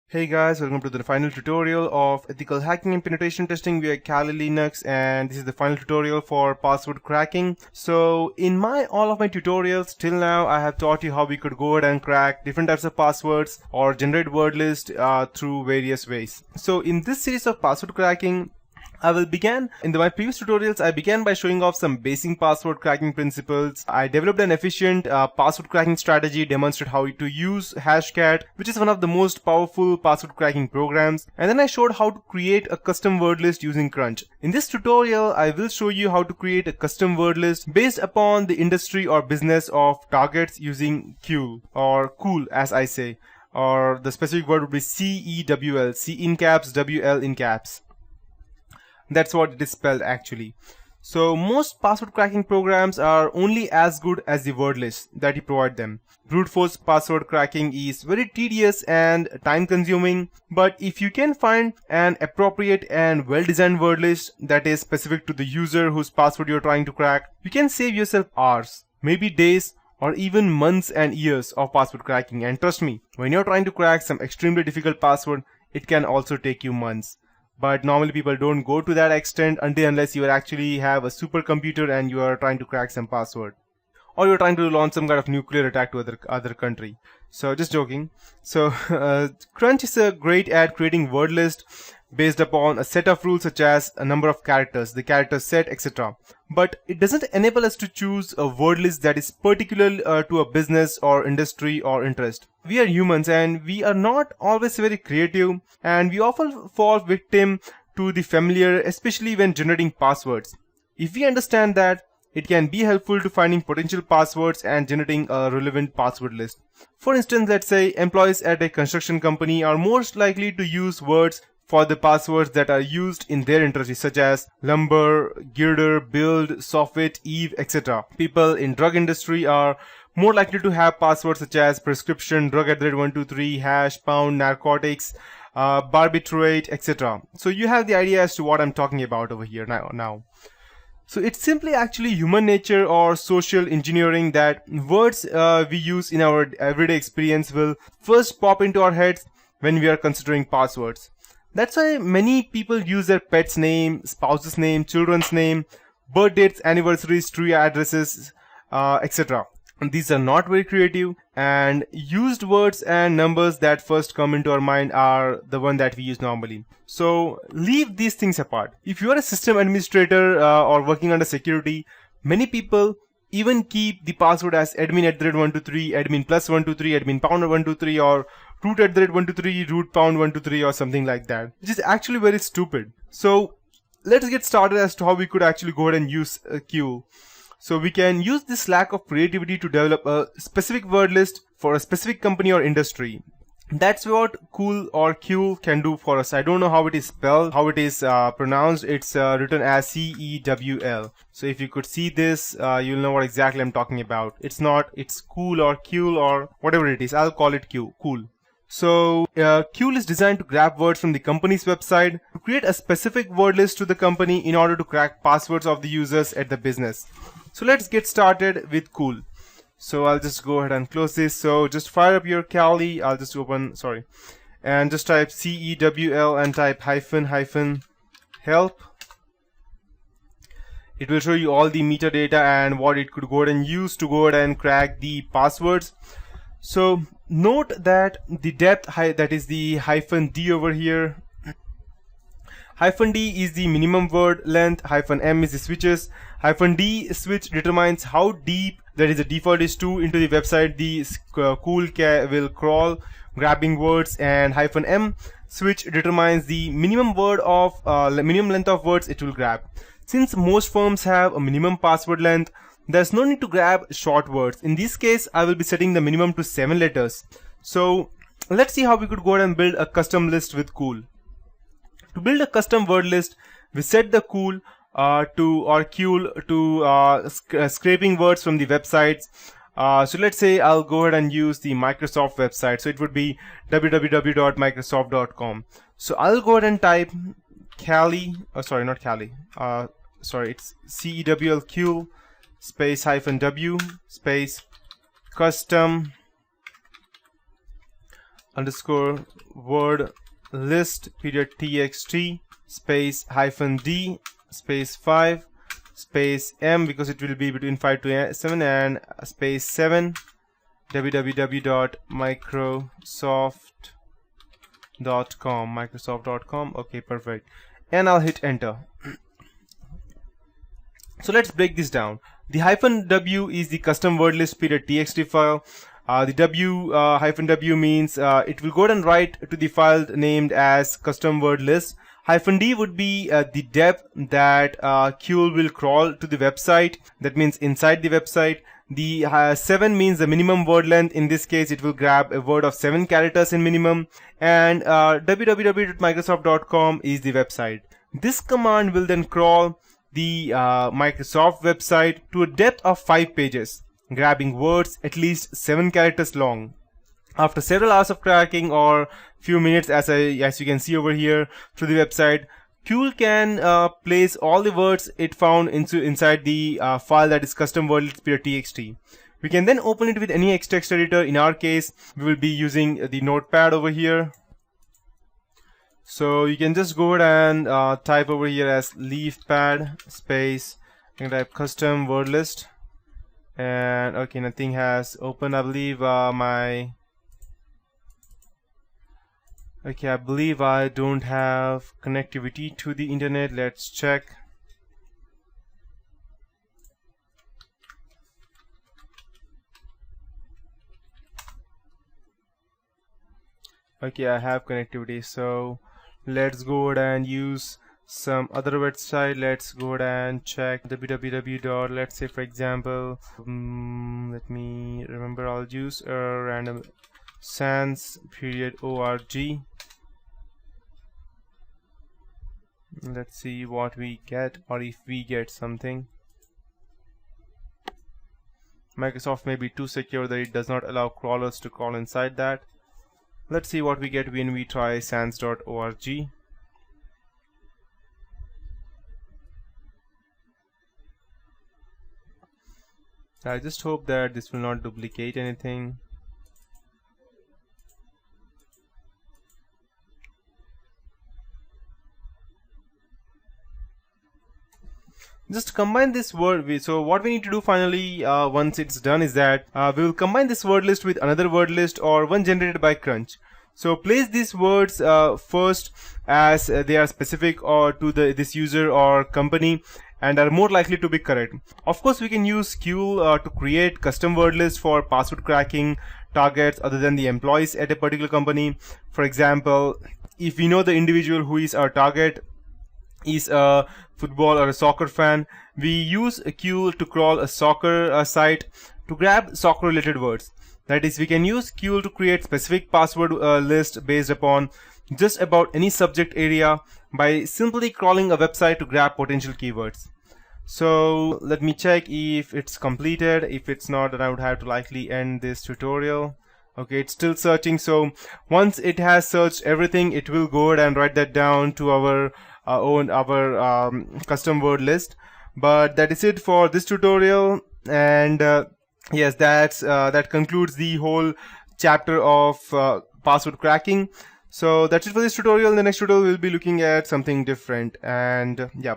Hey guys, welcome to the final tutorial of ethical hacking and penetration testing via Kali Linux, and this is the final tutorial for password cracking. So in all of my tutorials till now, I have taught you how we could go ahead and crack different types of passwords or generate word list through various ways. So in this series of password cracking, in my previous tutorials, I began by showing off some basic password cracking principles. I developed an efficient password cracking strategy, demonstrated how to use Hashcat, which is one of the most powerful password cracking programs. And then I showed how to create a custom word list using Crunch. In this tutorial, I will show you how to create a custom word list based upon the industry or business of targets using CeWL, or cool as I say, or the specific word would be CeWL, C in caps, WL in caps. That's what it is spelled actually. So most password cracking programs are only as good as the word list that you provide them. Brute force password cracking is very tedious and time consuming, but if you can find an appropriate and well designed word list that is specific to the user whose password you're trying to crack, you can save yourself hours, maybe days, or even months and years of password cracking. And trust me, when you're trying to crack some extremely difficult password, it can also take you months. But normally people don't go to that extent unless you actually have a supercomputer and you are trying to crack some password, or you're trying to launch some kind of nuclear attack to other country. So just joking. So Crunch is great at creating word list based upon a set of rules such as a number of characters, the character set, etc. But it doesn't enable us to choose a word list that is particular to a business or industry or interest. We are humans and we are not always very creative, and we often fall victim to the familiar, especially when generating passwords. If we understand that, it can be helpful to finding potential passwords and generating a relevant password list. For instance, let's say employees at a construction company are most likely to use words for the passwords that are used in their industry, such as lumber, girder, build, soffit, eve, etc. People in drug industry are more likely to have passwords such as prescription, drug @123, hash, pound, narcotics, barbiturate, etc. So you have the idea as to what I'm talking about over here now. So it's simply actually human nature or social engineering that words we use in our everyday experience will first pop into our heads when we are considering passwords. That's why many people use their pet's name, spouse's name, children's name, birth dates, anniversaries, street addresses, etc. And these are not very creative, and used words and numbers that first come into our mind are the one that we use normally. So leave these things apart. If you are a system administrator or working under security, many people even keep the password as admin @123, admin plus 123, admin pound 123, or root @123, root pound 123, or something like that, which is actually very stupid. So let's get started as to how we could actually go ahead and use CeWL. So we can use this lack of creativity to develop a specific word list for a specific company or industry. That's what cool or CeWL can do for us. I don't know how it is spelled, how it is pronounced. It's written as CeWL. So if you could see this, you'll know what exactly I'm talking about. It's cool or CeWL or whatever it is. I'll call it cool. So CeWL is designed to grab words from the company's website to create a specific word list to the company in order to crack passwords of the users at the business. So let's get started with cool. So I'll just go ahead and close this. So just fire up your Kali. I'll just and just type CeWL and type -- help. It will show you all the metadata and what it could go ahead and use to go ahead and crack the passwords. So note that the depth, that is the -d over here. -d is the minimum word length, -m is the switches, -d switch determines how deep, that is the default is 2, into the website the cool will crawl, grabbing words, and -m switch determines the minimum minimum length of words it will grab. Since most firms have a minimum password length, there's no need to grab short words. In this case, I will be setting the minimum to 7 letters. So let's see how we could go ahead and build a custom list with cool. To build a custom word list, we set the CeWL to scraping words from the websites. So let's say I'll go ahead and use the Microsoft website. So it would be www.microsoft.com. So I'll go ahead and type it's CeWL CeWL space -w space custom underscore word list period txt space -d space 5 space m, because it will be between 5 to 7, and space 7 www.microsoft.com. Okay, perfect, and I'll hit enter. So let's break this down. The -w is the custom word list period txt file. The -w means it will go and write to the file named as custom word list. -d would be the depth that CeWL will crawl to the website. That means inside the website. The 7 means the minimum word length. In this case, it will grab a word of 7 characters in minimum. And www.microsoft.com is the website. This command will then crawl the Microsoft website to a depth of 5 pages, grabbing words at least 7 characters long. After several hours of cracking, or few minutes, as you can see over here through the website, CeWL can place all the words it found inside the file that is custom word list txt. We can then open it with any text editor. In our case, we will be using the notepad over here. So you can just go ahead and type over here as leafpad space and type custom word list, and okay, nothing has opened. I believe I believe I don't have connectivity to the internet. Let's check. Okay, I have connectivity, so let's go ahead and use some other website. Let's go ahead and check www. Let's say, for example, let me remember, I'll use a random sans.org. Let's see what we get, or if we get something. Microsoft may be too secure that it does not allow crawlers to crawl inside that. Let's see what we get when we try sans.org. I just hope that this will not duplicate anything. Just combine this word with, so what we need to do finally once it's done is that we will combine this word list with another word list, or one generated by Crunch. So place these words first, as they are specific or to this user or company and are more likely to be correct. Of course, we can use CeWL to create custom word lists for password cracking targets other than the employees at a particular company. For example, if we know the individual who is our target is a football or a soccer fan, we use a CeWL to crawl a soccer site to grab soccer related words. That is, we can use CeWL to create specific password list based upon just about any subject area by simply crawling a website to grab potential keywords. So let me check if it's completed. If it's not, then I would have to likely end this tutorial. Okay, it's still searching. So once it has searched everything, it will go ahead and write that down to our custom word list. But that is it for this tutorial, and yes, that concludes the whole chapter of password cracking. So that's it for this tutorial. In the next tutorial we'll be looking at something different, and yeah.